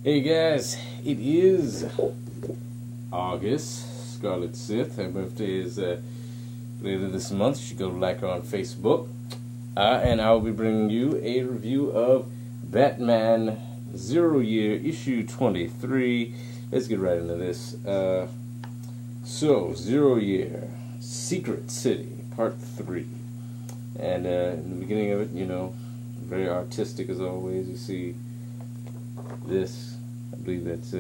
Hey guys, it is August. Scarlet Sith. Her birthday is later this month. You should go like her on Facebook. And I'll be bringing you a review of Batman Zero Year issue 23. Let's get right into this. Zero Year, Secret City, part 3. And in the beginning of it, very artistic as always. You see this, I believe that's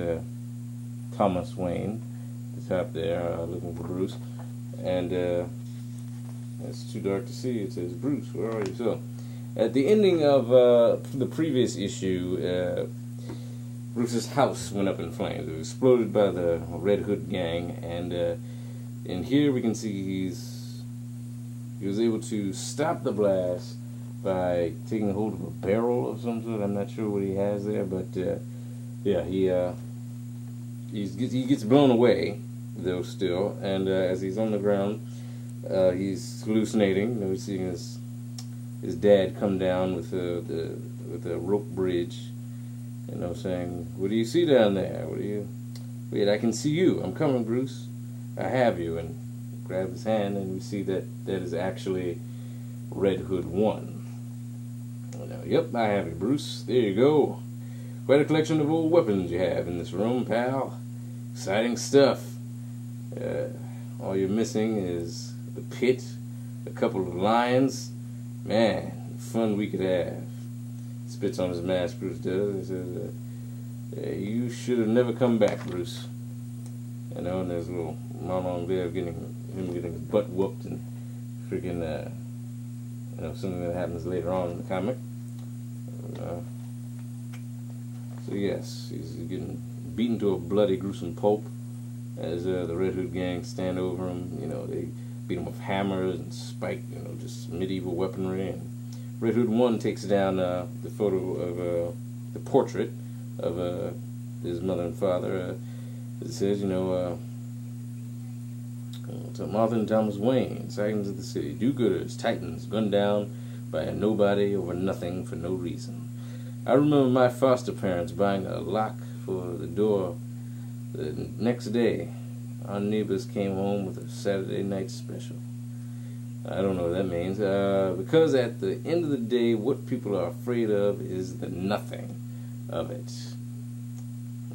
Thomas Wayne, the top there, looking for Bruce. And it's too dark to see. It says, Bruce, where are you? So, at the ending of the previous issue, Bruce's house went up in flames. It was exploded by the Red Hood gang, and in here we can see he was able to stop the blast by taking hold of a barrel of some sort. I'm not sure what he has there, but he gets blown away though still, and as he's on the ground, he's hallucinating. He's seeing his dad come down with a rope bridge, saying, "What do you see down there? Wait, I can see you. I'm coming, Bruce. I have you." And grab his hand, and we see that is actually Red Hood 1. Yep, I have you, Bruce. There you go. Quite a collection of old weapons you have in this room, pal. Exciting stuff. All you're missing is the pit, a couple of lions. Man, fun we could have. Spits on his mask, Bruce does. He says, you should have never come back, Bruce. And there's a little monologue there of him getting his butt whooped and freaking, something that happens later on in the comic. So yes, he's getting beaten to a bloody, gruesome pulp as the Red Hood gang stand over him. They beat him with hammers and spiked, just medieval weaponry. And Red Hood 1 takes down the photo of the portrait of his mother and father. It says, to Martha and Thomas Wayne, Titans of the City, do-gooders, titans, gunned down by a nobody over nothing for no reason. I remember my foster parents buying a lock for the door. The next day, our neighbors came home with a Saturday night special. I don't know what that means. Because at the end of the day, what people are afraid of is the nothing of it.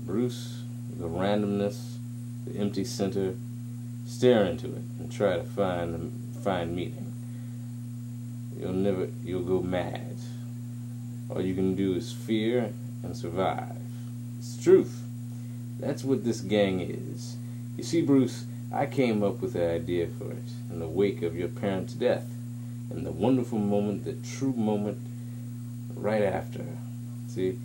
Bruce, the randomness, the empty center, stare into it and try to find meaning. You'll go mad. All you can do is fear and survive. It's truth. That's what this gang is. You see, Bruce, I came up with the idea for it in the wake of your parents' death, and the wonderful moment, the true moment, right after. See,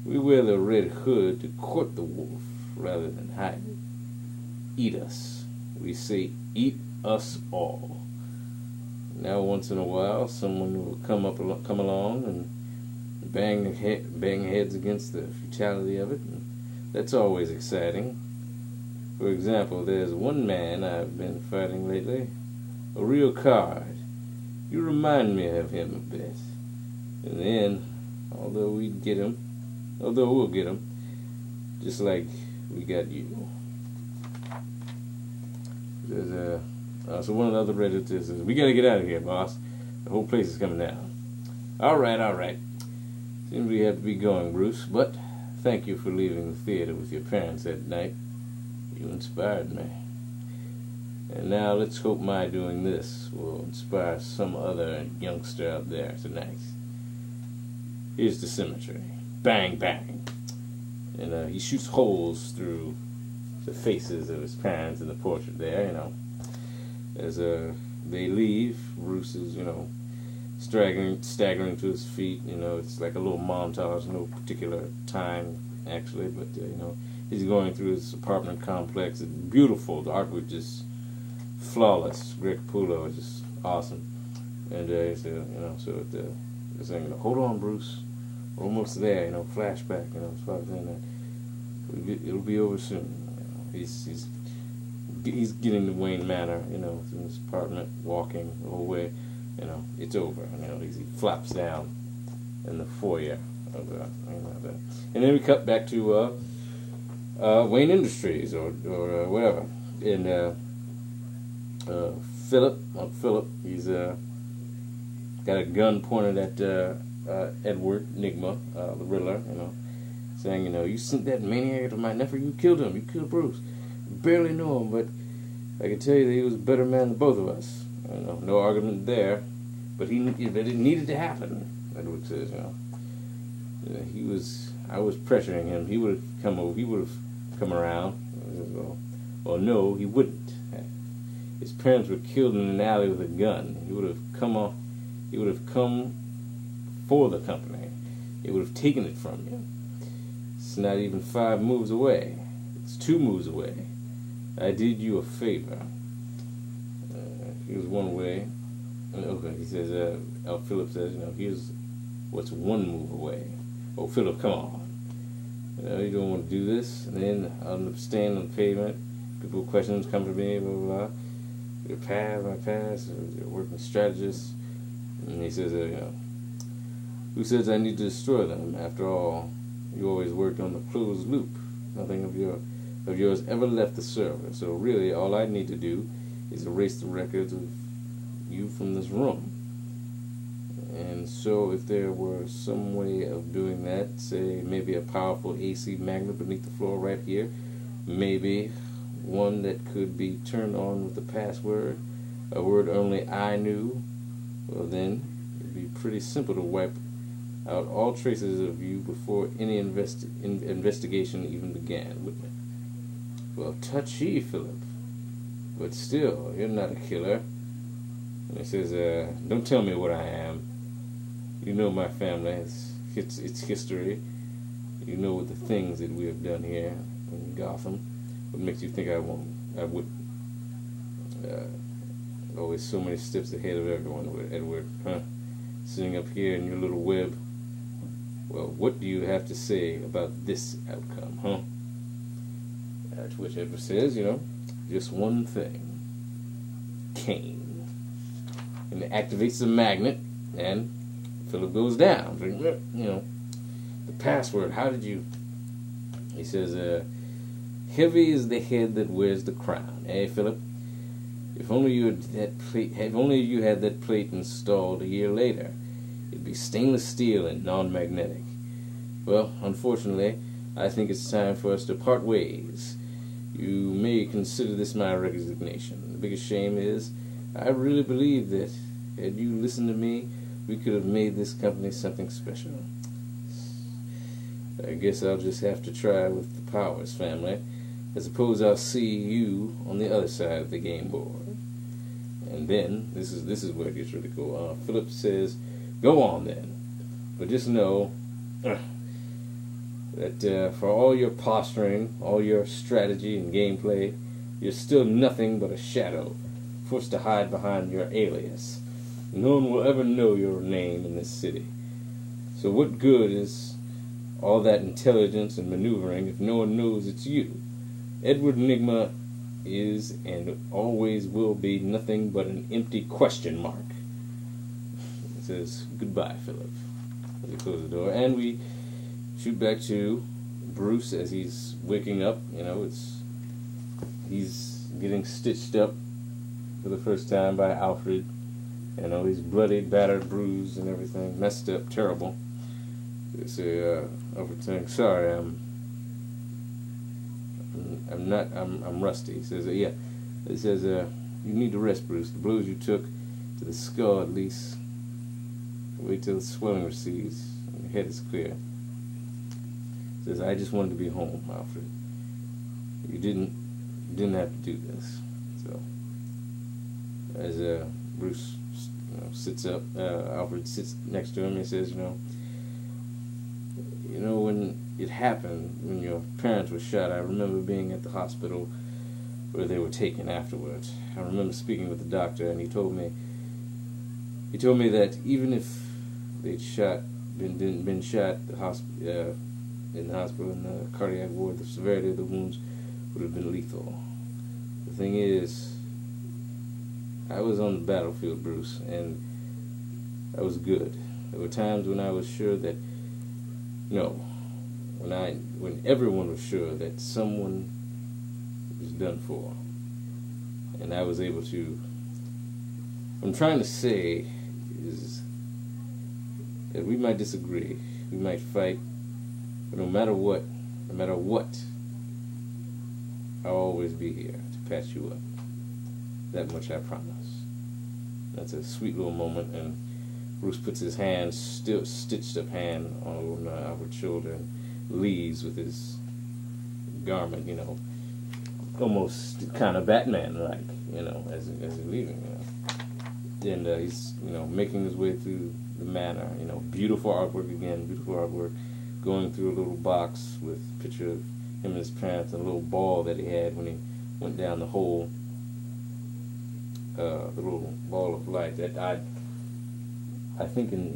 we wear the red hood to court the wolf rather than hide it. Eat us. We say, eat us all. Now, once in a while, someone will come along and bang heads against the futility of it. And that's always exciting. For example, there's one man I've been fighting lately, a real card. You remind me of him a bit. And then, although we'll get him, just like we got you. There's so one of the other Redditors says, we gotta get out of here, boss. The whole place is coming down. All right. Seems we have to be going, Bruce, but thank you for leaving the theater with your parents that night. You inspired me. And now let's hope my doing this will inspire some other youngster out there tonight. Here's the symmetry. Bang, bang. And he shoots holes through the faces of his parents in the portrait there, As they leave, Bruce is, staggering to his feet. It's like a little montage, no particular time, actually, but, he's going through his apartment complex. It's beautiful. The artwork just flawless. Greg Capullo is just awesome. And, they're saying, hold on, Bruce. We're almost there, flashback, as far as saying that. It'll be over soon. He's getting to Wayne Manor, through his apartment, walking the whole way. It's over. He flops down in the foyer And then we cut back to Wayne Industries or whatever. And Philip, he's got a gun pointed at Edward Nygma, the Riddler, saying, you sent that maniac to my nephew, you killed him, you killed Bruce. You barely know him, but I can tell you that he was a better man than both of us. No argument there, but it needed to happen, Edward says, I was pressuring him, he would have come around. Well, no, he wouldn't. His parents were killed in an alley with a gun. He would have come for the company. He would have taken it from you. It's not even 5 moves away. It's 2 moves away. I did you a favor. Here's one way. Okay, he says, Philip says, here's what's 1 move away. Oh, Philip, come on. You don't want to do this. And then I'm standing on the pavement. People with questions come to me, blah, blah, blah. Your past, my past, your working strategist. And he says, who says I need to destroy them? After all, you always worked on the closed loop. Nothing of yours ever left the server. So really, all I need to do is erase the records of you from this room. And so if there were some way of doing that, say maybe a powerful AC magnet beneath the floor right here, maybe one that could be turned on with a password, a word only I knew, well then it'd be pretty simple to wipe out all traces of you before any investigation even began, wouldn't it? Well, touchy, Philip. But still, you're not a killer. And he says, don't tell me what I am. You know my family, its history. You know what the things that we have done here in Gotham. What makes you think I would? Always so many steps ahead of everyone, Edward, huh? Sitting up here in your little web. Well, what do you have to say about this outcome, huh? To which Edward says, just one thing. Kane. And it activates the magnet, and Philip goes down. The password, how did you... He says, heavy is the head that wears the crown, eh, Philip? If only you had that plate installed a year later, it'd be stainless steel and non-magnetic. Well, unfortunately, I think it's time for us to part ways. You may consider this my resignation. The biggest shame is, I really believe that, had you listened to me, we could have made this company something special. I guess I'll just have to try with the Powers family. I suppose I'll see you on the other side of the game board. And then, this is where it gets really cool. Philip says, go on then. But just know that for all your posturing, all your strategy and gameplay, you're still nothing but a shadow, forced to hide behind your alias. No one will ever know your name in this city. So what good is all that intelligence and maneuvering if no one knows it's you? Edward Nygma is and always will be nothing but an empty question mark. It says, goodbye, Philip. As he closes the door. And we shoot back to Bruce as he's waking up. He's getting stitched up for the first time by Alfred. He's bloody, battered, bruised, and everything, messed up, terrible. They say, Alfred saying, sorry, I'm rusty. He says, yeah. He says, you need to rest, Bruce. The blows you took to the skull, at least. Wait till the swelling recedes and your head is clear. He says, I just wanted to be home, Alfred. You didn't have to do this. So, as Bruce sits up, Alfred sits next to him and he says, when it happened, when your parents were shot, I remember being at the hospital where they were taken afterwards. I remember speaking with the doctor, and he told me that even if they'd been shot in the hospital in the cardiac ward, the severity of the wounds would have been lethal. The thing is, I was on the battlefield, Bruce, and I was good. There were times when I was sure that No, when everyone was sure that someone was done for, and I was able to. What I'm trying to say is that we might disagree, we might fight, but no matter what, I'll always be here to patch you up. That much I promise. That's a sweet little moment, and Bruce puts his hand, still stitched up hand, on over Albert's shoulder and leaves with his garment, almost kind of Batman-like, as he's leaving, And he's, making his way through the manor, beautiful artwork, going through a little box with a picture of him and his parents and a little ball that he had when he went down the hole, the little ball of light that I think in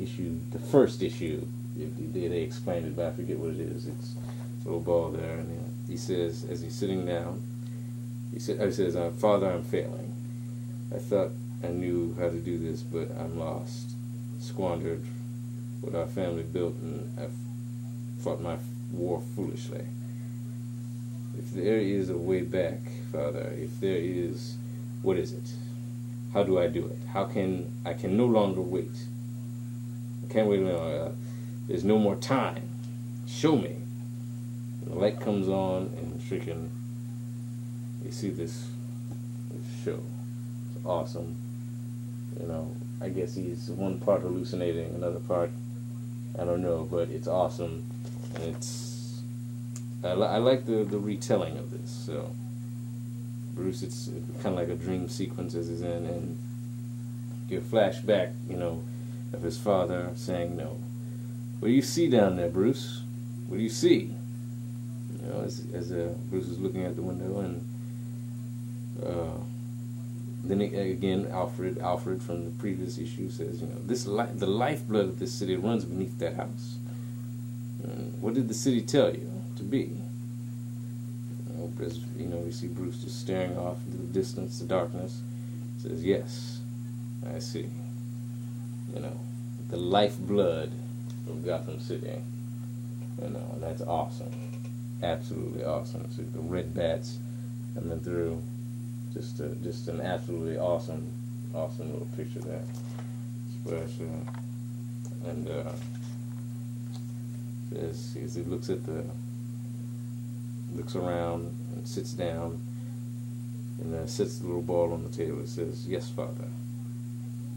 the first issue, they explained it, but I forget what it is. It's a little ball there, and he says, as he's sitting down, he says, Father, I'm failing. I thought I knew how to do this, but I'm lost, squandered what our family built, and I've fought my war foolishly. If there is a way back, Father, if there is, what is it? How do I do it? I can no longer wait. I can't wait anymore. There's no more time. Show me. And the light comes on, and freaking, you see this show. It's awesome. I guess he's one part hallucinating, another part, I don't know, but it's awesome. And I like the retelling of this. So, Bruce, it's kind of like a dream sequence as he's in, and you flashback, of his father saying, "No, what do you see down there, Bruce? What do you see?" As Bruce is looking out the window, and then again, Alfred from the previous issue says, the lifeblood of this city runs beneath that house. And what did the city tell you to be? We see Bruce just staring off into the distance, the darkness. Says, yes, I see. The lifeblood of Gotham City. And that's awesome. Absolutely awesome. See the red bats coming through. Just an absolutely awesome little picture there. Splash, and as he looks around and sits down and sets the little ball on the table. It says, yes, Father,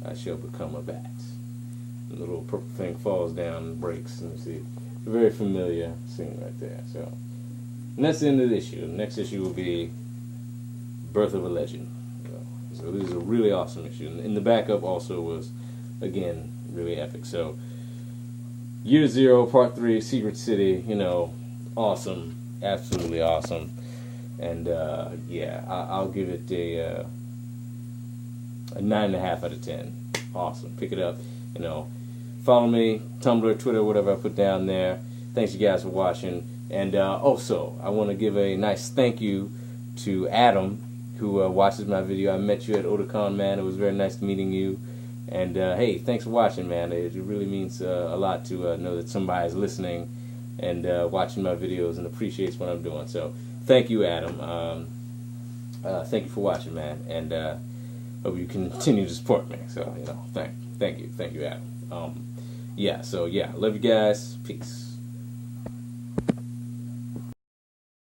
I shall become a bat. And the little purple thing falls down and breaks, and you see a very familiar scene right there. So, and that's the end of the issue. The next issue will be Birth of a Legend. So this is a really awesome issue. And the backup also was, again, really epic. So, Year Zero, Part 3, Secret City, awesome. Absolutely awesome. And, I'll give it a 9.5 out of 10. Awesome. Pick it up. Follow me, Tumblr, Twitter, whatever I put down there. Thanks you guys for watching. And also, I want to give a nice thank you to Adam, who watches my video. I met you at Otakon, man. It was very nice meeting you. And, hey, thanks for watching, man. It really means a lot to know that somebody's listening and watching my videos and appreciates what I'm doing. So, thank you, Adam. Thank you for watching, man. And hope you continue to support me. So, thank you, Adam. Love you guys. Peace.